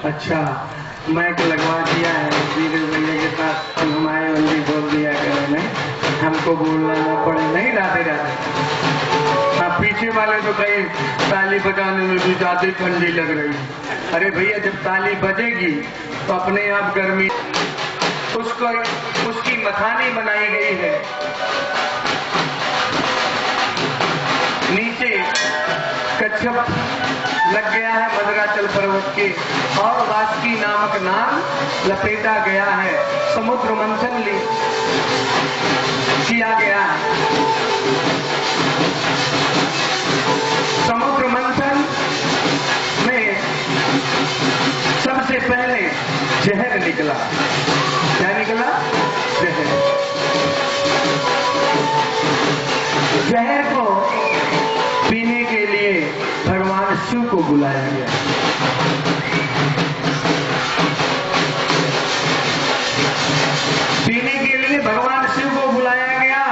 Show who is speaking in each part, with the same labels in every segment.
Speaker 1: अच्छा, मैक लगवा दिया है वीरेंद्र भैया के साथ, हनुमाए बंदी बोल दिया करें, नहीं हमको बोलना ना पड़े। नहीं, राधे राधे। हाँ, पीछे वाले तो कहीं ताली बजाने में भी ज्यादा ठंडी लग रही है। अरे भैया, जब ताली बजेगी तो अपने आप गर्मी, उसको उसकी मथानी बनाई गई है। नीचे कच्छप लग गया है मदराचल पर्वत के, और वासुकी नामक नाम लपेटा गया है। समुद्र मंथन किया गया है। समुद्र मंथन में सबसे पहले जहर निकला। क्या निकला? जहर। जहर को पीने के लिए भगवान शिव को बुलाया गया। पीने के लिए भगवान शिव को बुलाया गया।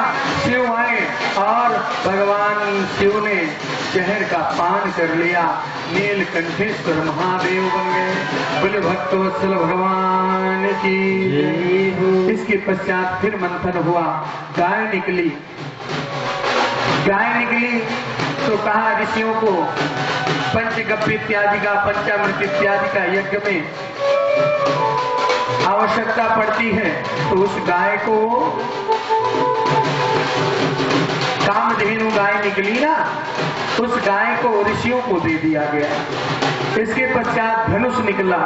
Speaker 1: शिव आए और भगवान शिव ने जहर का पान कर लिया। नीलकंठेश्वर महादेव बन गए। बोले भक्तवत्सल भगवान की। इसके पश्चात फिर मंथन हुआ। गाय निकली। गाय निकली तो कहा ऋषियों को पंचगव्य इत्यादि का, पंचामृत इत्यादि का यज्ञ में आवश्यकता पड़ती है, तो उस गाय को, कामधेनु गाय निकली ना, उस गाय को ऋषियों को दे दिया गया। इसके पश्चात धनुष निकला,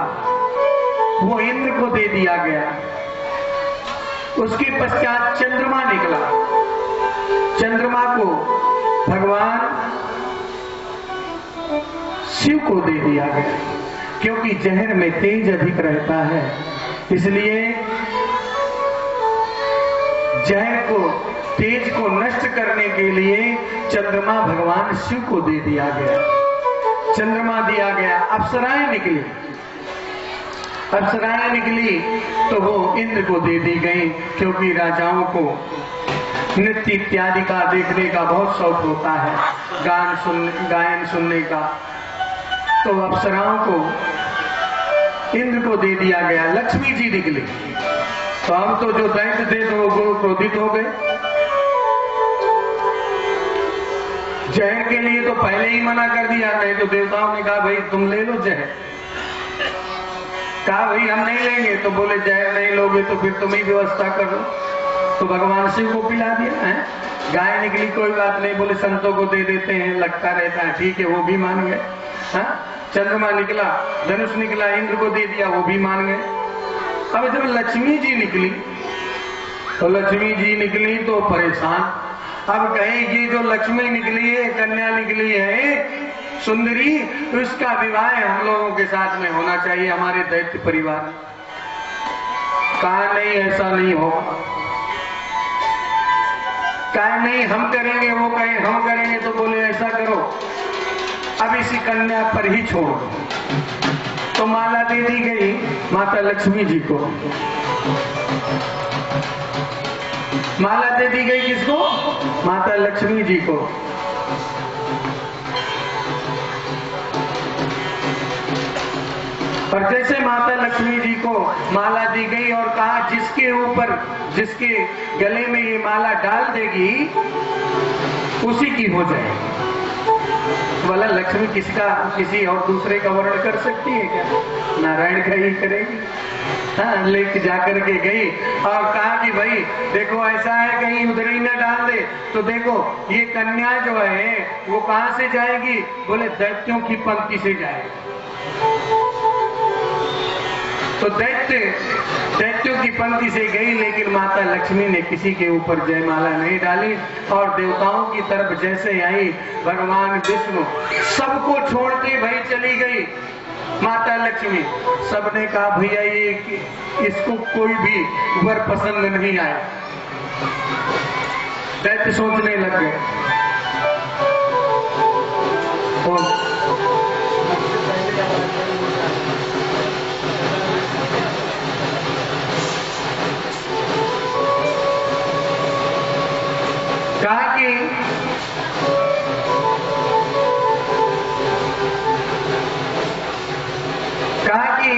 Speaker 1: वो इंद्र को दे दिया गया। उसके पश्चात चंद्रमा निकला। चंद्रमा को भगवान शिव को दे दिया गया, क्योंकि जहर में तेज अधिक रहता है, इसलिए जहर को, तेज को नष्ट करने के लिए चंद्रमा भगवान शिव को दे दिया गया। चंद्रमा दिया गया। अप्सराएं निकली। अप्सराएं निकली तो वो इंद्र को दे दी गई, क्योंकि राजाओं को नृत्य इत्यादि का देखने का बहुत शौक होता है, गायन सुनने का। तो अप्सराओं को इंद्र को दे दिया गया। लक्ष्मी जी निकली। तो अब तो जो दैत्य थे तो वो क्रोधित हो गए। जहर के लिए तो पहले ही मना कर दिया, नहीं तो देवताओं ने कहा भाई तुम ले लो जहर। कहा भाई हम नहीं लेंगे, तो बोले जहर नहीं लोगे तो फिर तुम ही व्यवस्था कर लो। तो भगवान शिव को पिला दिया है। गाय निकली, कोई बात नहीं, बोले संतों को दे देते हैं, लगता रहता है, ठीक है, वो भी मान गए। हाँ, चंद्रमा निकला, धनुष निकला, इंद्र को दे दिया, वो भी मान गए। अब जब लक्ष्मी जी निकली, तो लक्ष्मी जी निकली तो परेशान। अब कहे ये जो लक्ष्मी निकली है, कन्या निकली है सुंदरी, तो इसका विवाह हम लोगों के साथ में होना चाहिए, हमारे दैत्य परिवार। कहा नहीं, ऐसा नहीं होगा। कहा नहीं, हम करेंगे, वो कहे हम करेंगे। तो बोले ऐसा करो, अब इसी कन्या पर ही छोड़ दो। तो माला दे दी गई माता लक्ष्मी जी को। माला दे दी गई किसको? माता लक्ष्मी जी को। और जैसे माता लक्ष्मी जी को माला दी गई और कहा जिसके ऊपर, जिसके गले में ये माला डाल देगी उसी की हो जाएगी। वाला लक्ष्मी किसका, किसी और दूसरे का वर्ण कर सकती है क्या? नारायण का ही करेगी। हाँ, लेके जाकर के गई और कहा कि भाई देखो ऐसा है, कहीं उधर ही न डाल दे। तो देखो ये कन्या जो है वो कहां से जाएगी? बोले दैत्यों की पंक्ति से जाएगी। तो दैत्यों की पंक्ति से गई, लेकिन माता लक्ष्मी ने किसी के ऊपर जयमाला नहीं डाली। और देवताओं की तरफ जैसे आई भगवान विष्णु, सबको छोड़ के भाई चली गई माता लक्ष्मी। सबने कहा भैया ये इसको कोई भी वर पसंद नहीं आया। दैत्य सोचने लग गए। कहा कि कहा कि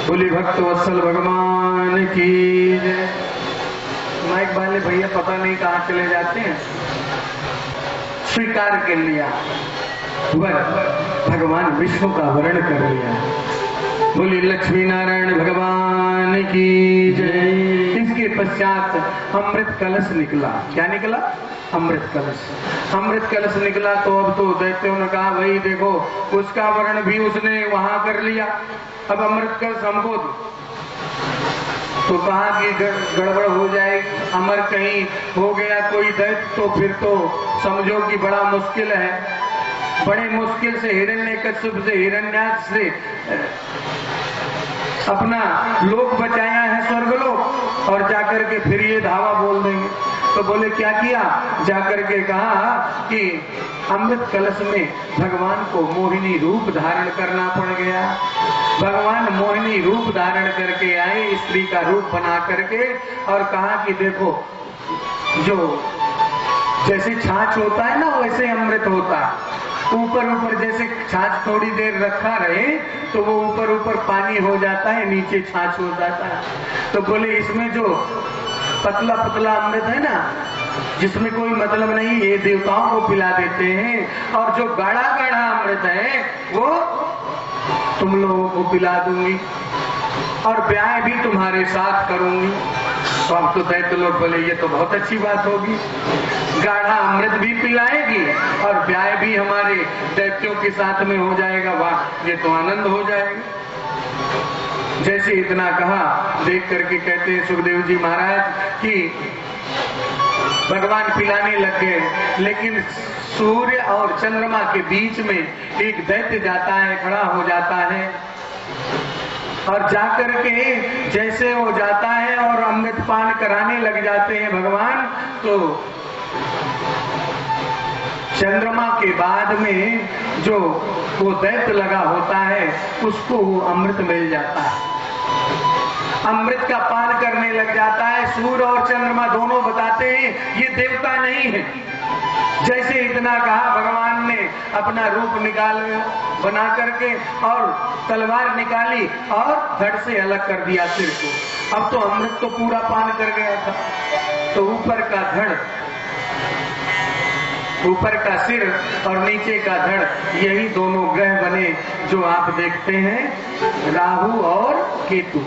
Speaker 1: बोली भक्त वत्सल भगवान की जय। माइक वाले भैया पता नहीं कहाँ चले जाते हैं। स्वीकार कर लिया, भगवान विष्णु का वर्ण कर लिया। बोली लक्ष्मी नारायण भगवान की जय। इसके पश्चात अमृत कलश निकला। क्या निकला? अमृत कलश। अमृत कलश निकला तो अब तो दैत्यों ने कहा भाई देखो उसका वर्ण भी उसने वहां कर लिया, अब अमृत कलश हमको दो। तो कहा कि गड़बड़ हो जाएगी, अमर कहीं हो गया कोई दैत्य तो फिर तो समझो कि बड़ा मुश्किल है। बड़े मुश्किल से हिरण्यकश्यप से हिरण्याक्ष से अपना लोक बचाया है, स्वर्गलोक, और जाकर के फिर ये धावा बोल देंगे। तो बोले क्या किया? जाकर के कहा कि अमृत कलश में भगवान को मोहिनी रूप धारण करना पड़ गया। भगवान मोहिनी रूप धारण करके आए, स्त्री का रूप बना करके, और कहा कि देखो जो जैसे छाछ होता है ना वैसे अमृत होता है। ऊपर ऊपर जैसे छाछ थोड़ी देर रखा रहे तो वो ऊपर ऊपर पानी हो जाता है, नीचे छाछ हो जाता है। तो बोले इसमें जो पतला पतला अमृत है ना, जिसमें कोई मतलब नहीं, ये देवताओं को पिला देते हैं, और जो गाढ़ा गाढ़ा अमृत है वो तुम लोगों को पिला दूंगी और ब्याह भी तुम्हारे साथ करूंगी। तो अब तो दैत्य लोग बोले ये तो बहुत अच्छी बात होगी, गाढ़ा अमृत भी पिलाएगी और ब्याह भी हमारे दैत्यों के साथ में हो जाएगा। वाह, ये तो आनंद हो जाएगा। जैसे इतना कहा, देख करके कहते हैं सुखदेव जी महाराज कि भगवान पिलाने लग गए, लेकिन सूर्य और चंद्रमा के बीच में एक दैत्य जाता है, खड़ा हो जाता है, और जाकर के जैसे वो जाता है और अमृत पान कराने लग जाते हैं भगवान, तो चंद्रमा के बाद में जो वो दैत्य लगा होता है उसको वो अमृत मिल जाता है, अमृत का पान करने लग जाता है। सूर्य और चंद्रमा दोनों बताते हैं ये देवता नहीं है। जैसे इतना कहा, भगवान ने अपना रूप निकाल बना करके और तलवार निकाली और धड़ से अलग कर दिया सिर को। अब तो अमृत तो पूरा पान कर गया था, तो ऊपर का धड़, ऊपर का सिर और नीचे का धड़, यही दोनों ग्रह बने जो आप देखते हैं, राहु और केतु।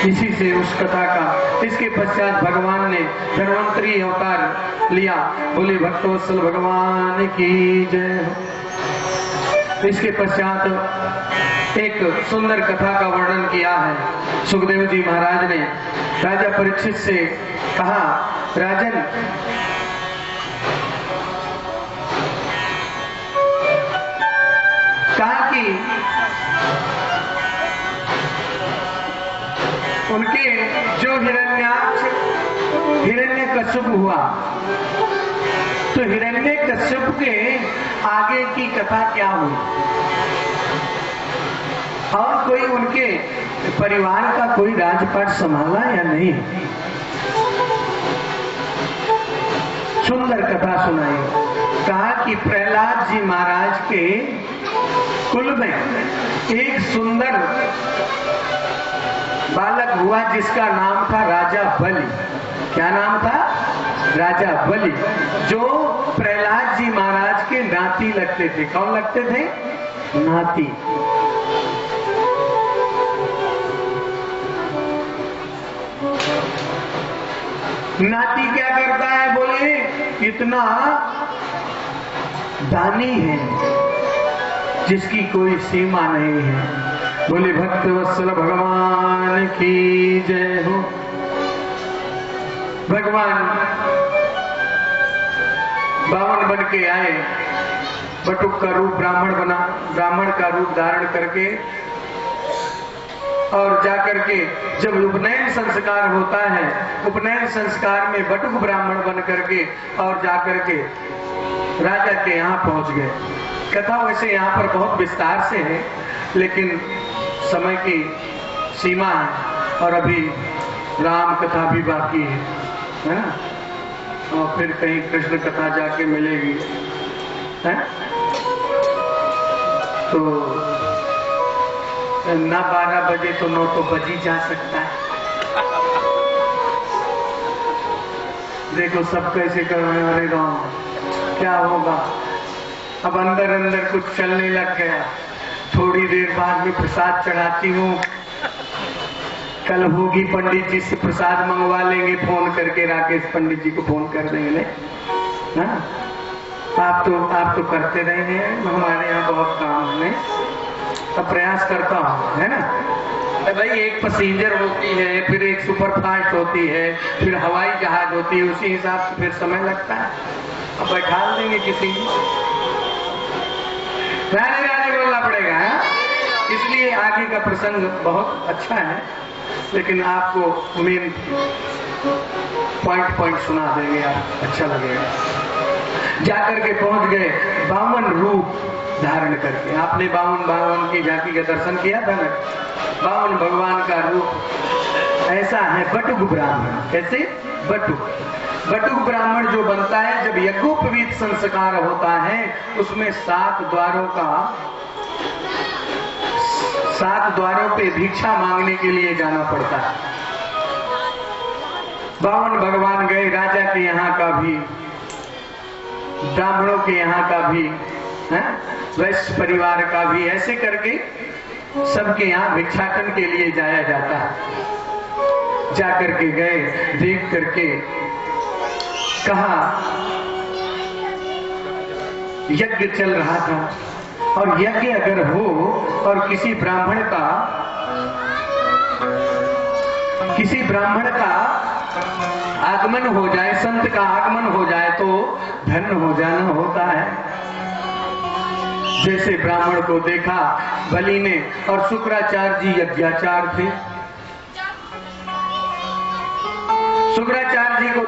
Speaker 1: इसी से उस कथा का, इसके पश्चात भगवान ने धन्वंतरी अवतार लिया। बोले भक्तवत्सल भगवान की जय। इसके पश्चात एक सुंदर कथा का वर्णन किया है सुखदेव जी महाराज ने। राजा परीक्षित से कहा, राजन कहा कि उनके जो हिरण्यकश्यप हुआ, तो हिरण्यकश्यप के आगे की कथा क्या हुई, और कोई उनके परिवार का कोई राजपाट संभाला या नहीं। सुंदर कथा सुनाई। कहा कि प्रहलाद जी महाराज के कुल में एक सुंदर बालक हुआ जिसका नाम था राजा बलि। क्या नाम था? राजा बलि, जो प्रहलाद जी महाराज के नाती लगते थे। कौन लगते थे? नाती। नाती क्या करता है? बोले इतना दानी है जिसकी कोई सीमा नहीं है। बोले भक्तवत्सल भगवान की जय हो। भगवान बावन बन के आए, बटुक का रूप ब्राह्मण बना, ब्राह्मण का रूप धारण करके, और जाकर के जब उपनयन संस्कार होता है, उपनयन संस्कार में बटुक ब्राह्मण बन करके और जाकर के राजा के यहाँ पहुंच गए। कथा वैसे यहाँ पर बहुत विस्तार से है, लेकिन समय की सीमा है और अभी राम कथा भी बाकी है ना। और फिर कहीं कृष्ण कथा जाके मिलेगी, है? तो ना 12 बजे तो 9 तो बज ही जा सकता है। देखो सब कैसे कर रहे हैं, अरे राम क्या होगा। अब अंदर अंदर कुछ चलने लग गया। थोड़ी देर बाद में प्रसाद चढ़ाती हूँ, कल होगी पंडित जी से प्रसाद मंगवा लेंगे, फोन करके राकेश पंडित जी को फोन कर देंगे ना। आप तो करते रहे हैं, हमारे यहाँ बहुत काम है, अब प्रयास करता हूँ, है ना। भाई एक पैसेंजर होती है, फिर एक सुपरफास्ट होती है, फिर हवाई जहाज होती है, उसी हिसाब से फिर समय लगता है। अब बैठा देंगे किसी गाने बोलना पड़ेगा, है? इसलिए आगे का प्रसंग बहुत अच्छा है, लेकिन आपको मेन पॉइंट सुना देंगे, आप अच्छा लगेगा। जाकर के पहुंच गए 52 रूप धारण करके। आपने 52 की झांकी का दर्शन किया था ना। 52 भगवान का रूप ऐसा है। बटुक ब्राह्मण, कैसे? बटुक ब्राह्मण जो बनता है, जब यज्ञोपवीत संस्कार होता है, उसमें 7 द्वारों पे भिक्षा मांगने के लिए जाना पड़ता है। 52 भगवान गए, राजा के यहाँ का भी, ब्राह्मणों के यहाँ का भी, वैश्य परिवार का भी, ऐसे करके सबके यहाँ भिक्षाटन के लिए जाया जाता है। जाकर के गए, देख करके कहा यज्ञ चल रहा था, और यज्ञ अगर हो और किसी ब्राह्मण का आगमन हो जाए, संत का आगमन हो जाए, तो धन्य हो जाना होता है। जैसे ब्राह्मण को देखा बलि ने, और शुक्राचार्य जी यज्ञाचार्य थे, शुक्राचार्य जी को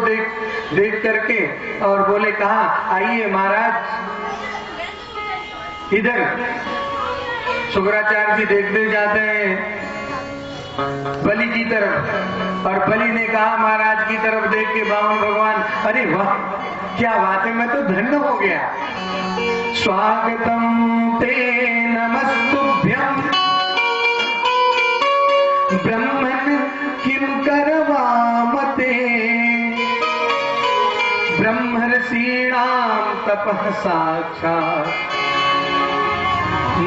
Speaker 1: देख करके और बोले, कहा आइए महाराज इधर। शुक्राचार्य जी देखते जाते हैं बलि की तरफ, और बलि ने कहा महाराज की तरफ देख के 52 भगवान, अरे वाह क्या बात है, मैं तो धन्य हो गया। स्वागतम ते नमस्तुभ्यं ब्रह्मन् किम करवामते, ब्रह्मर्षीणां तपः साक्षात्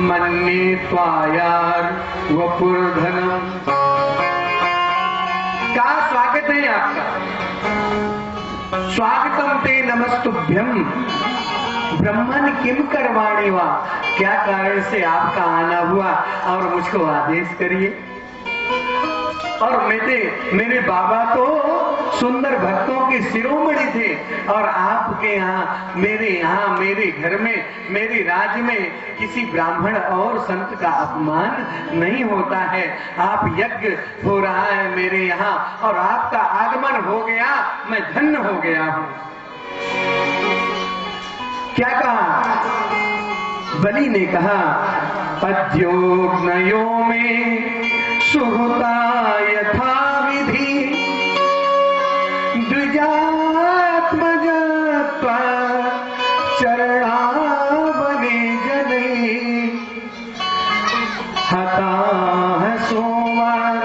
Speaker 1: मन्ये त्वायार वपुर्धनम। क्या स्वागत है आपका? स्वागतम ते नमस्तुभ्यम ब्रह्मन किम करवाणी वा, क्या कारण से आपका आना हुआ, और मुझको आदेश करिए। और मेरे बाबा तो सुंदर भक्तों के शिरोमणि थे, और आपके यहाँ मेरे घर में, मेरे राज्य में किसी ब्राह्मण और संत का अपमान नहीं होता है। आप यज्ञ हो रहा है मेरे यहाँ, और आपका आगमन हो गया, मैं धन्य हो गया हूँ। क्या कहा? बलि ने कहा, अद्योग्नयो में सुहृता यथा विधि, द्विजात्मजत्वा चरणावने जने, हताः सोमवार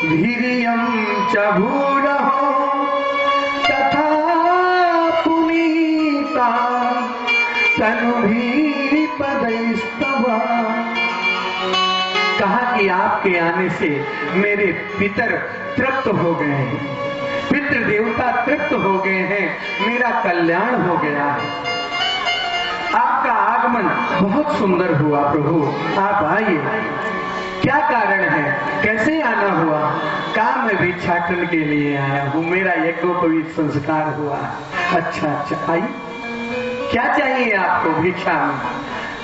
Speaker 1: वीर्यं च भूरहो, तथा पुनीता तनुभिः पदैस्तव। कहा कि आपके आने से मेरे पितर तृप्त हो गए हैं, पितृ देवता तृप्त हो गए हैं, मेरा कल्याण हो गया है। आपका आगमन बहुत सुंदर हुआ प्रभु, आप आइए। क्या कारण है, कैसे आना हुआ? काम में भिक्षाटन के लिए आया हूँ, मेरा यज्ञोपवीत संस्कार हुआ। अच्छा आइए, क्या चाहिए आपको भिक्षा में?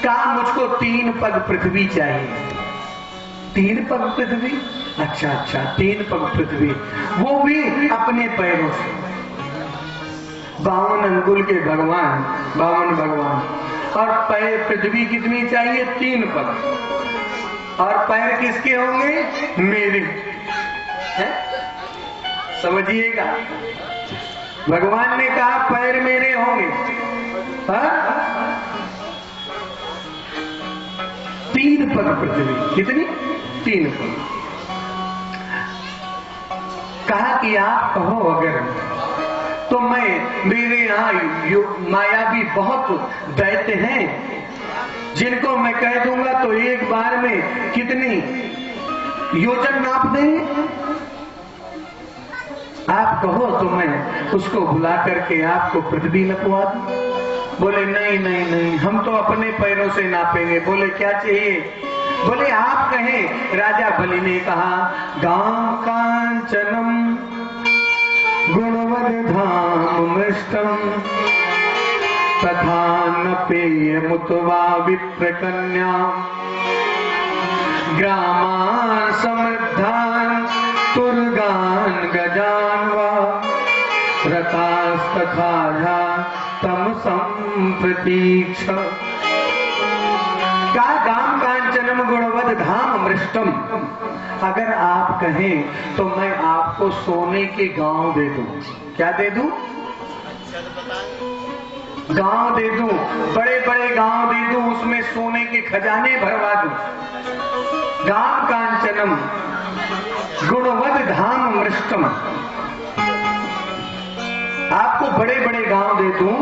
Speaker 1: कहा मुझको 3 पग पृथ्वी चाहिए। 3 पग पृथ्वी? अच्छा 3 पग पृथ्वी, वो भी अपने पैरों से। 52 अंगुल के भगवान, 52 भगवान, और पैर पृथ्वी कितनी चाहिए? 3 पग। और पैर किसके होंगे? मेरे। समझिएगा, भगवान ने कहा पैर मेरे होंगे। हाँ? 3 पग पृथ्वी। कितनी? 3 पग। कहा कि आप कहो अगर तो मैं, मेरे यहाँ मायावी बहुत दैत्य हैं जिनको मैं कह दूंगा तो एक बार में कितनी योजन नाप देंगे। आप कहो तो मैं उसको बुला करके आपको पृथ्वी नपवा दूं। बोले नहीं नहीं नहीं, हम तो अपने पैरों से नापेंगे। बोले क्या चाहिए? बोले आप कहें। राजा बलि ने कहा गां कांचनम गुणवद धाम मृष्टम तथा न पेय मुतवा विप्र कन्या ग्रामान समृद्धान तुर्गान गजान वा रतास्तथा तम संप्रतीक्ष। का गाम कांचनम गुणवद धाम मृष्टम। अगर आप कहें तो मैं आपको सोने के गांव दे दूं। क्या दे दूं? गांव दे दूं, बड़े बड़े गांव दे दूं, उसमें सोने के खजाने भरवा दूं। गाम कांचनम गुणवद धाम मृष्टम। आपको बड़े बड़े गांव दे दूं,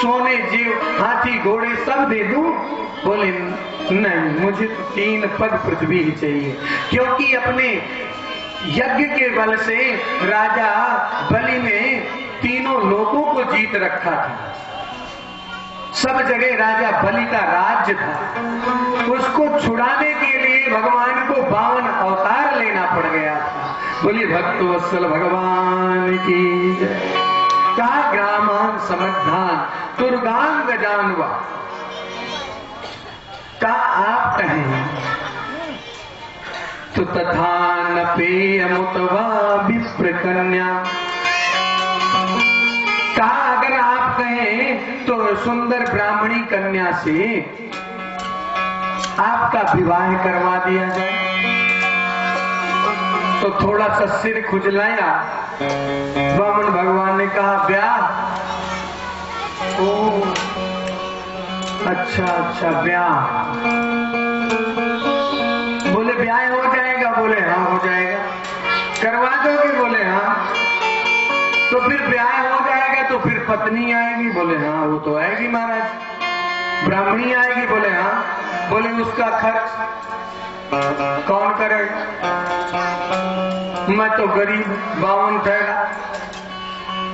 Speaker 1: सोने जीव हाथी घोड़े सब दे दूं। बोले नहीं, मुझे 3 पग पृथ्वी ही चाहिए। क्योंकि अपने यज्ञ के बल से राजा बलि ने तीनों लोगों को जीत रखा था। सब जगह राजा बलि का राज्य था। उसको छुड़ाने के लिए भगवान को 52 अवतार लेना पड़ गया था। बोलिए भक्तवत्सल भगवान की जय। का ग्रामान समृद्धान तुर्गान गजानवा। का आप कहें तो तथा न पेय मुतवा विप्र कन्या। का अगर आप कहें तो सुंदर ब्राह्मणी कन्या से आपका विवाह करवा दिया जाए। तो थोड़ा सा सिर खुजलाया वामन भगवान ने कहा ब्याह। ओ अच्छा अच्छा ब्याह। बोले ब्याह हो जाएगा? बोले हाँ हो जाएगा। करवा दोगे? बोले हाँ। तो फिर ब्याह हो जाएगा तो फिर पत्नी आएगी? बोले हाँ वो तो आएगी महाराज। ब्राह्मणी आएगी? बोले हाँ। बोले उसका खर्च कौन करेगा? मैं तो गरीब 52 ठहरा।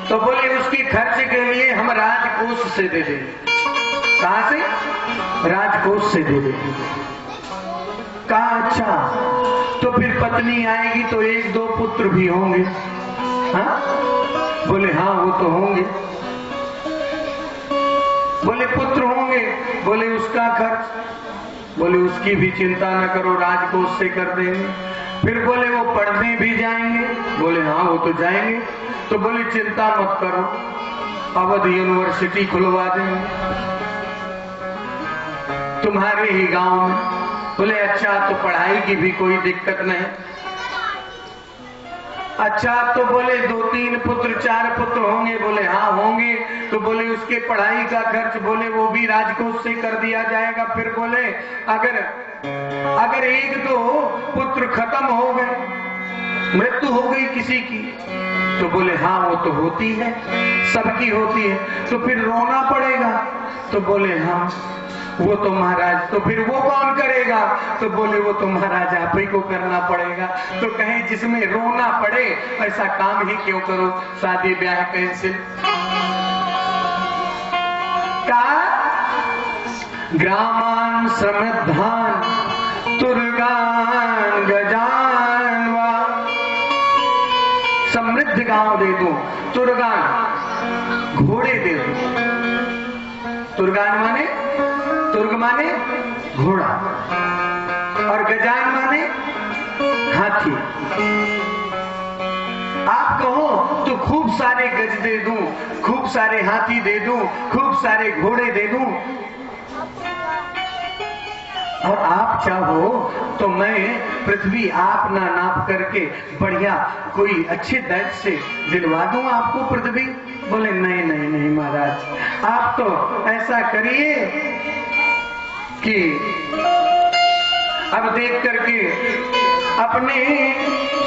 Speaker 1: तो बोले उसके खर्च के लिए हम राजकोष से दे देंगे। कहां से? राजकोष से दे देंगे। कहा अच्छा। तो फिर पत्नी आएगी तो 1-2 पुत्र भी होंगे? हाँ? बोले हाँ वो तो होंगे। बोले पुत्र होंगे? बोले उसका खर्च? बोले उसकी भी चिंता न करो, राजकोष से कर देंगे। फिर बोले वो पढ़ने भी जाएंगे? बोले हाँ वो तो जाएंगे। तो बोले चिंता मत करो, अवध यूनिवर्सिटी खुलवा देंगे तुम्हारे ही गांव में। बोले अच्छा तो पढ़ाई की भी कोई दिक्कत नहीं। अच्छा तो बोले 2-3 पुत्र 4 पुत्र होंगे? बोले हाँ होंगे। तो बोले उसके पढ़ाई का खर्च? बोले वो भी राजकोष से कर दिया जाएगा। फिर बोले अगर 1-2 पुत्र खत्म हो गए, मृत्यु हो गई किसी की, तो बोले हाँ वो तो होती है, सबकी होती है। तो फिर रोना पड़ेगा? तो बोले हाँ वो तो महाराज। तो फिर वो कौन करेगा? तो बोले वो तो महाराज आप ही को करना पड़ेगा। तो कहें जिसमें रोना पड़े ऐसा काम ही क्यों करो, शादी ब्याह कैंसिल। का ग्रामान समृद्धान तुर्गान गजान वा। समृद्ध गांव दे दो, तुर्गान घोड़े दे दो। तुर्गान माने, तुर्ग माने घोड़ा, और गजान माने हाथी। आप कहो तो खूब सारे गज दे दूं, खूब सारे हाथी दे दूं, खूब सारे घोड़े दे दूं। और आप चाहो तो मैं पृथ्वी आप ना नाप करके बढ़िया कोई अच्छे दैत से दिलवा दूं आपको पृथ्वी। बोले नहीं नहीं नहीं महाराज, आप तो ऐसा करिए कि अब देख करके अपने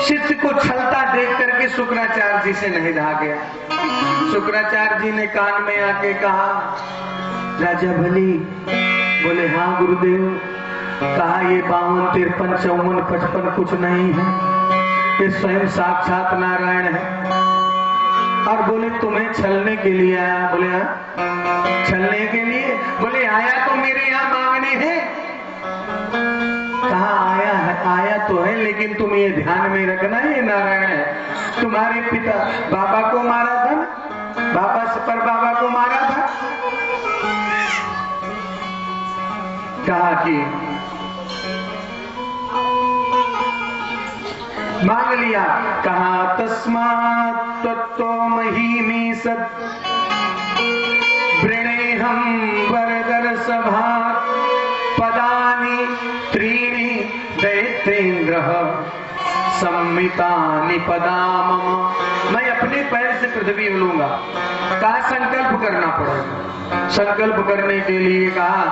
Speaker 1: शिष्य को छलता देख करके शुक्राचार्य जी से नहीं रहा गया। शुक्राचार्य जी ने कान में आके कहा, राजा बलि। बोले हाँ गुरुदेव। कहा ये 52, 53, 54, 55 कुछ नहीं है, ये स्वयं साक्षात नारायण है। और बोले तुम्हें छलने के लिए आया। बोले हाँ छलने के लिए। बोले आया तो मेरे यहाँ मांगने हैं। कहा आया है, आया तो है, लेकिन तुम ये ध्यान में रखना ये नारायण है। तुम्हारे पिता बाबा को मारा था, बाबा से पर बाबा को मारा था। कहा कि मांग लिया। कहा तस्मात् तत्तो महीमी सत् वृणेहं वरदर सभा पदानि त्रीणि दैत्येन्द्रः सम्मितानि पदा मम। मैं अपने पैर से पृथ्वी लूंगा। कहा संकल्प करना पड़ेगा। संकल्प करने के लिए कहा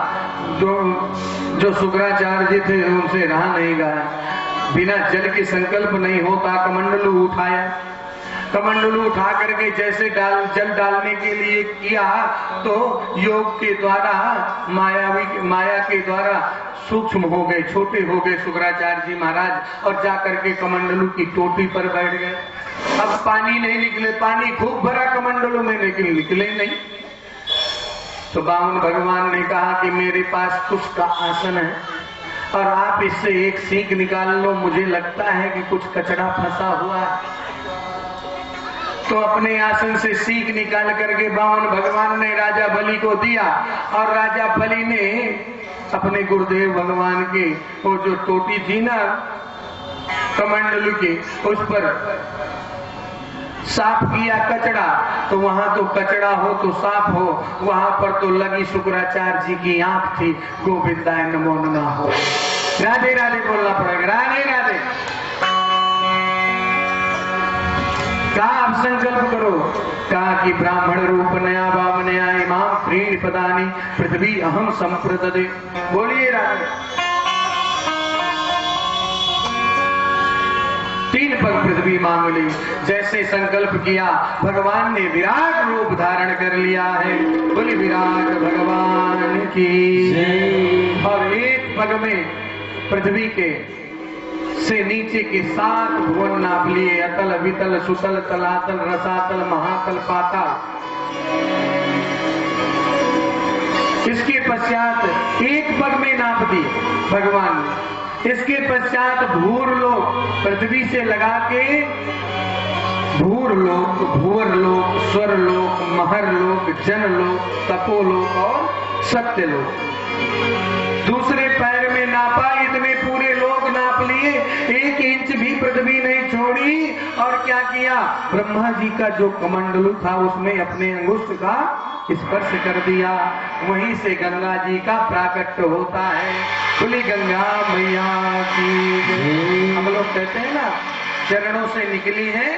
Speaker 1: जो शुक्राचार्य जी थे उनसे रहा नहीं गया। बिना जल के संकल्प नहीं होता। कमंडलू उठाया। कमंडलू उठा करके जैसे जल डालने के लिए किया तो योग के द्वारा माया के द्वारा सूक्ष्म हो गए, छोटे हो गए शुक्राचार्य जी महाराज, और जाकर के कमंडलू की टोटी पर बैठ गए। अब पानी नहीं निकले, पानी खूब भरा कमंडलू में निकले नहीं। तो बामन भगवान ने कहा कि मेरे पास कुछ का आसन है और आप इससे एक सीख निकाल लो, मुझे लगता है कि कुछ कचरा फंसा हुआ है। तो अपने आसन से सीख निकाल करके बामन भगवान ने राजा बलि को दिया और राजा बलि ने अपने गुरुदेव भगवान के वो जो टोटी थी ना कमंडलू की, उस पर साफ किया कचड़ा। तो वहां तो कचड़ा हो तो साफ हो, वहां पर तो लगी शुक्राचार्य जी की आंख थी। गोविंदाय नमो नमः हो। राधे राधे बोलना पड़ेगा। राधे राधे। कहा आप संकल्प करो। कहा कि ब्राह्मण रूप नया वामनया इमाम त्रीणि पदानि पृथ्वी अहम संप्रददे। बोलिए राधे। 3 पग पृथ्वी मांग ली। जैसे संकल्प किया भगवान ने विराट रूप धारण कर लिया है। बोली विराट भगवान की। और एक पग में पृथ्वी के से नीचे के 7 भुवन नाप लिए। अतल वितल सुतल तलातल रसातल महातल पाताल। इसके पश्चात एक पग में नाप दी भगवान ने। इसके पश्चात भूरलोक पृथ्वी से लगा के भूरलोक, भुवरलोक, स्वरलोक, महरलोक, जनलोक, तपोलोक और सत्यलोक। दूसरे पैर में नापा, इतने पूरे लोग नाप लिए। 1 इंच भी पृथ्वी नहीं छोड़ी। और क्या किया, ब्रह्मा जी का जो कमंडलू था उसमें अपने अंगुष्ठ का स्पर्श कर दिया। वहीं से गंगा जी का प्राकट्य होता है। बोली गंगा मैया की। हम लोग कहते हैं ना चरणों से निकली है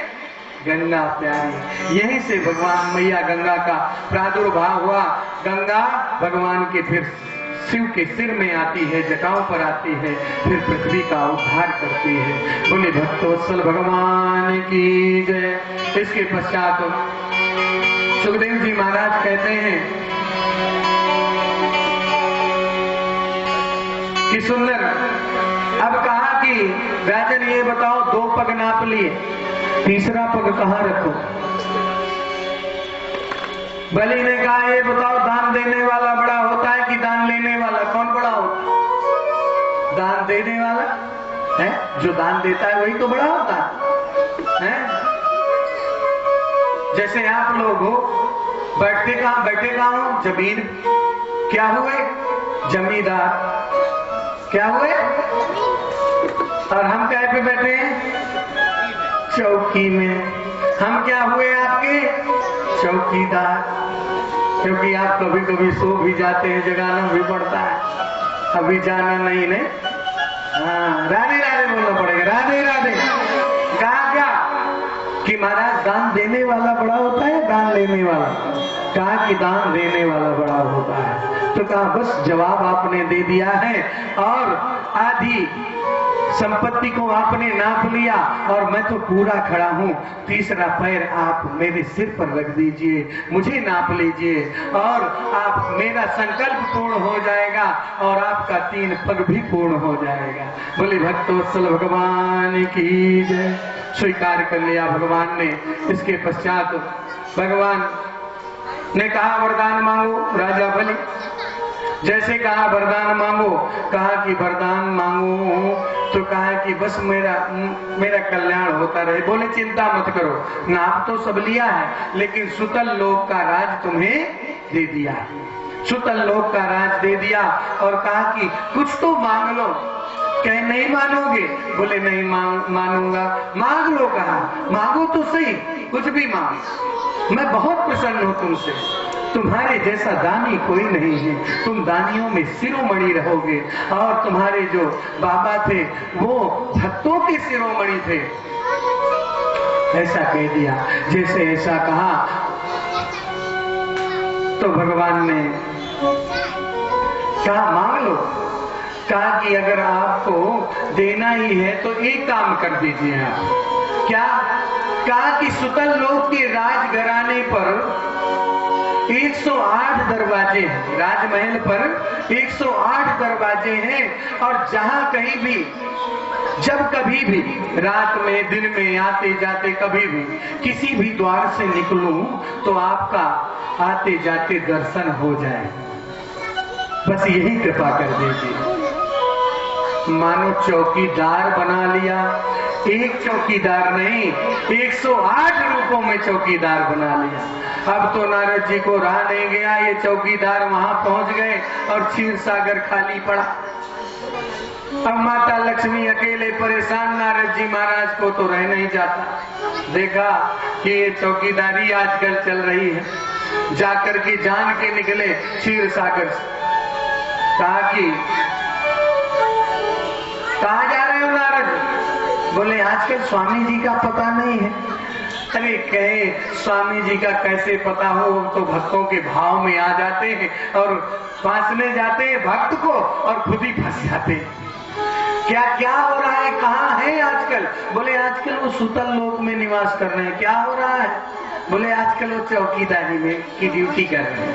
Speaker 1: गंगा प्यारी। यहीं से भगवान मैया गंगा का प्रादुर्भाव हुआ। गंगा भगवान के फिर शिव के सिर में आती है, जटाओं पर आती है, फिर पृथ्वी का उद्धार करती है। बोले भक्तवत्सल भगवान की जय। इसके पश्चात सुखदेव जी महाराज कहते हैं कि सुंदर। अब कहा कि राजन ये बताओ 2 पग नाप लिए, तीसरा पग कहाँ रखो। बलि ने कहा ये बताओ दान देने वाला बड़ा होता है कि दान लेने वाला, कौन बड़ा होता है? दान देने वाला है। जो दान देता है वही तो बड़ा होता है। जैसे आप लोग हो बैठे कहाँ हो, जमीन। क्या हुए? जमींदार। क्या हुए? और हम क्या पे बैठे हैं? चौकी में। हम क्या हुए आपके? चौकीदार। क्योंकि आप कभी कभी सो भी जाते हैं, जगाना भी पड़ता है। अभी जाना नहीं ने, हाँ राधे राधे बोलना पड़ेगा, राधे राधे। कहा क्या कि महाराज दान देने वाला बड़ा होता है दान लेने वाला? कहा कि दान देने वाला बड़ा होता है। तो कहा बस जवाब आपने दे दिया है और आधी संपत्ति को आपने नाप लिया और मैं तो पूरा खड़ा हूं, तीसरा पैर आप मेरे सिर पर रख दीजिए, मुझे नाप लीजिए और आप मेरा संकल्प पूर्ण हो जाएगा और आपका 3 पग भी पूर्ण हो जाएगा। बोले भक्तवत्सल भगवान की जय। स्वीकार कर लिया भगवान ने। इसके पश्चात भगवान ने कहा वरदान मांगो राजा बलि। जैसे कहा वरदान मांगो, कहा कि वरदान मांगो तो कहा कि बस मेरा कल्याण होता रहे। बोले चिंता मत करो, नाप तो सब लिया है लेकिन सुतल लोक का राज तुम्हें दे दिया है, सुतल लोक का राज दे दिया। और कहा कि कुछ तो मांग लो। कहे नहीं मानोगे? बोले नहीं मानूंगा। मांग लो। कहा मांगो तो सही, कुछ भी मांगो, मैं बहुत प्रसन्न हूं तुमसे, तुम्हारे जैसा दानी कोई नहीं है, तुम दानियों में शिरोमणि रहोगे। और तुम्हारे जो बाबा थे वो भक्तों के शिरोमणि थे। ऐसा कह दिया। जैसे ऐसा कहा तो भगवान ने कहा मांग लो। कहा कि अगर आपको देना ही है तो एक काम कर दीजिए आप। क्या? कहा कि सुतल लोक के राजघराने पर 108 दरवाजे हैं, राजमहल पर 108 दरवाजे हैं और जहां कहीं भी जब कभी भी रात में दिन में आते जाते कभी भी किसी भी द्वार से निकलूं तो आपका आते जाते दर्शन हो जाए, बस यही कृपा कर दीजिए। मानो चौकीदार बना लिया। एक चौकीदार नहीं, 108 रूपों में चौकीदार बना लिया। अब तो नारद जी को रहा नहीं गया, ये चौकीदार वहां पहुंच गए और क्षीर सागर खाली पड़ा। अब माता लक्ष्मी अकेले परेशान, नारद जी महाराज को तो रह नहीं जाता। देखा कि ये चौकीदारी आजकल चल रही है, जाकर के जान के निकले क्षीर सागर से। कहा कि कहा जा रहे हो नारद? बोले आजकल स्वामी जी का पता नहीं है। अरे कहे स्वामी जी का कैसे पता हो, तो भक्तों के भाव में आ जाते हैं और फांसने जाते हैं भक्त को और खुद ही फंस जाते हैं। क्या क्या हो रहा है, कहाँ है आजकल? बोले आजकल वो सुतल लोक में निवास कर रहे हैं। क्या हो रहा है? बोले आजकल वो चौकीदारी में की ड्यूटी कर रहे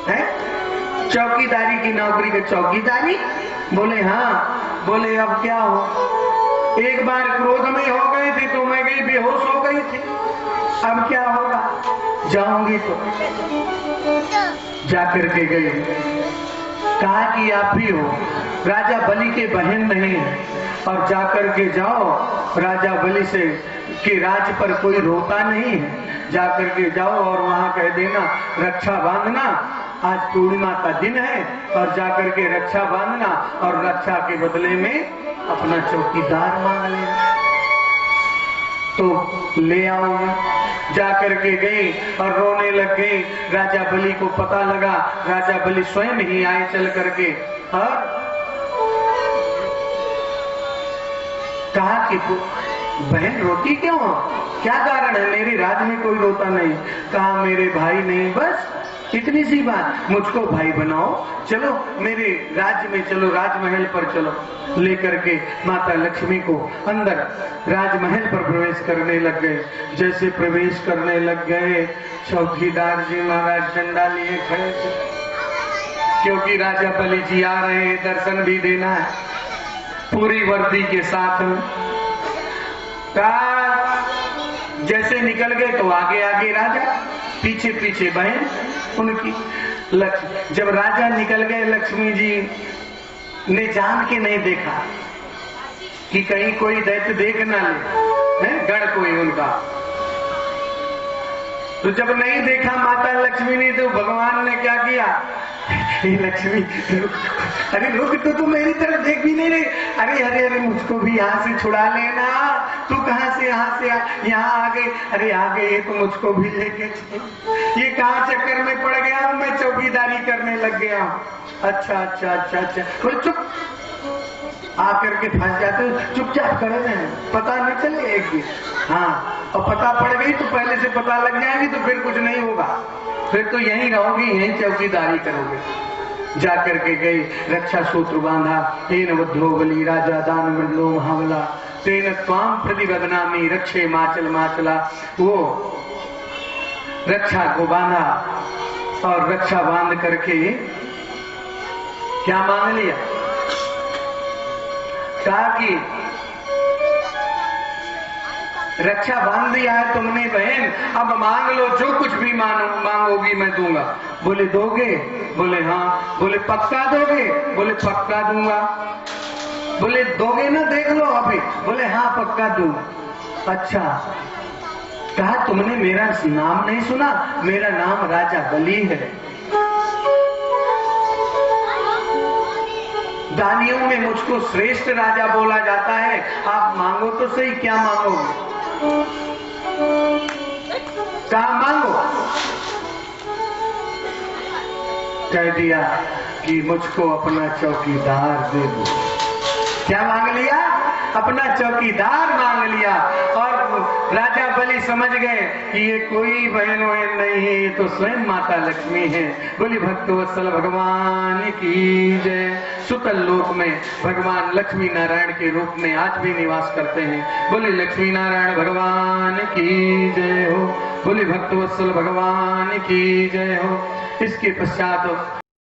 Speaker 1: हैं। चौकीदारी की नौकरी के चौकीदारी? बोले हाँ। बोले अब क्या हो? एक बार क्रोध में हो गए थे तो मैं गई बेहोश हो गई थी, अब क्या होगा? जाऊंगी तो जाकर के गई। कहा कि आप भी हो, राजा बलि के बहन नहीं है और जाकर के जाओ, राजा बलि से कि राज पर कोई रोता नहीं है, जाकर के जाओ और वहां कह देना रक्षा बांधना, आज पूर्णिमा का दिन है और जाकर के रक्षा बांधना और रक्षा के बदले में अपना चौकीदार मांग लेना। तो ले आऊंगा। जाकर के गई और रोने लग गई। राजा बलि को पता लगा, राजा बलि स्वयं ही आए चल करके और कहा कि बहन रोती क्यों हो, क्या कारण है? मेरे राज में कोई रोता नहीं। कहा मेरे भाई नहीं, बस इतनी सी बात, मुझको भाई बनाओ, चलो मेरे राज्य में चलो, राजमहल पर चलो। लेकर के माता लक्ष्मी को अंदर राजमहल पर प्रवेश करने लग गए। जैसे प्रवेश करने लग गए, चौकीदार जी महाराज डंडा लिए खड़े थे, क्योंकि राजा बलि जी आ रहे हैं, दर्शन भी देना है पूरी वर्दी के साथ में। जैसे निकल गए तो आगे आगे राजा, पीछे पीछे बहन उनकी। जब राजा निकल गए, लक्ष्मी जी ने जान के नहीं देखा कि कहीं कोई दैत्य देख ना ले, है गढ़ कोई उनका। तो जब नहीं देखा माता लक्ष्मी ने तो भगवान ने क्या किया, हे लक्ष्मी अरे रुक, तो मेरी तरफ देख भी नहीं रही। अरे अरे अरे मुझको भी यहाँ से छुड़ा लेना, तू कहाँ से यहाँ से यहाँ आ गई, अरे आ गई तो मुझको भी लेके चल। ये कहाँ चक्कर में पड़ गया हूँ मैं, चौकीदारी करने लग गया हूँ। अच्छा अच्छा अच्छा अच्छा, बोले चुप, आकर के फंस जाते हो, चुपचाप करे ना, पता न चले एक दिन। हाँ, और पता पड़ गई तो पहले से पता लग जाएगी तो फिर कुछ नहीं होगा, फिर तो यहीं रहोगी, यहीं चौकीदारी करोगे। जाकर के गई, रक्षा सूत्र बांधा, तेन बद्धो बलि राजा दानवल्लो महाबला, तेन त्वाम प्रतिबदनामी रक्षे माचल माचला। वो रक्षा को बांधा और रक्षा बांध करके क्या मांग लिया, कहा कि रक्षा बांध दिया है तुमने बहन, अब मांग लो, जो कुछ भी मांगोगी मैं दूंगा। बोले दोगे? बोले हाँ। बोले पक्का दोगे? बोले पक्का दूंगा। बोले दोगे ना, देख लो अभी। बोले हाँ पक्का दूंगा। अच्छा, कहा तुमने मेरा नाम नहीं सुना, मेरा नाम राजा बलि है। दानियों में मुझको श्रेष्ठ राजा बोला जाता है, आप मांगो तो सही, क्या मांगोगे? क्या मांगो? कह दिया कि मुझको अपना चौकीदार दे दो। क्या मांग लिया? अपना चौकीदार मांग लिया। और राजा बलि समझ गए कि ये कोई बहन वहन नहीं है, ये तो स्वयं माता लक्ष्मी है। बोली भक्तवत्सल भगवान की जय। सुतल लोक में भगवान लक्ष्मी नारायण के रूप में आज भी निवास करते हैं। बोली लक्ष्मी नारायण भगवान की जय हो। बोली भक्तवत्सल भगवान की जय हो। इसके पश्चात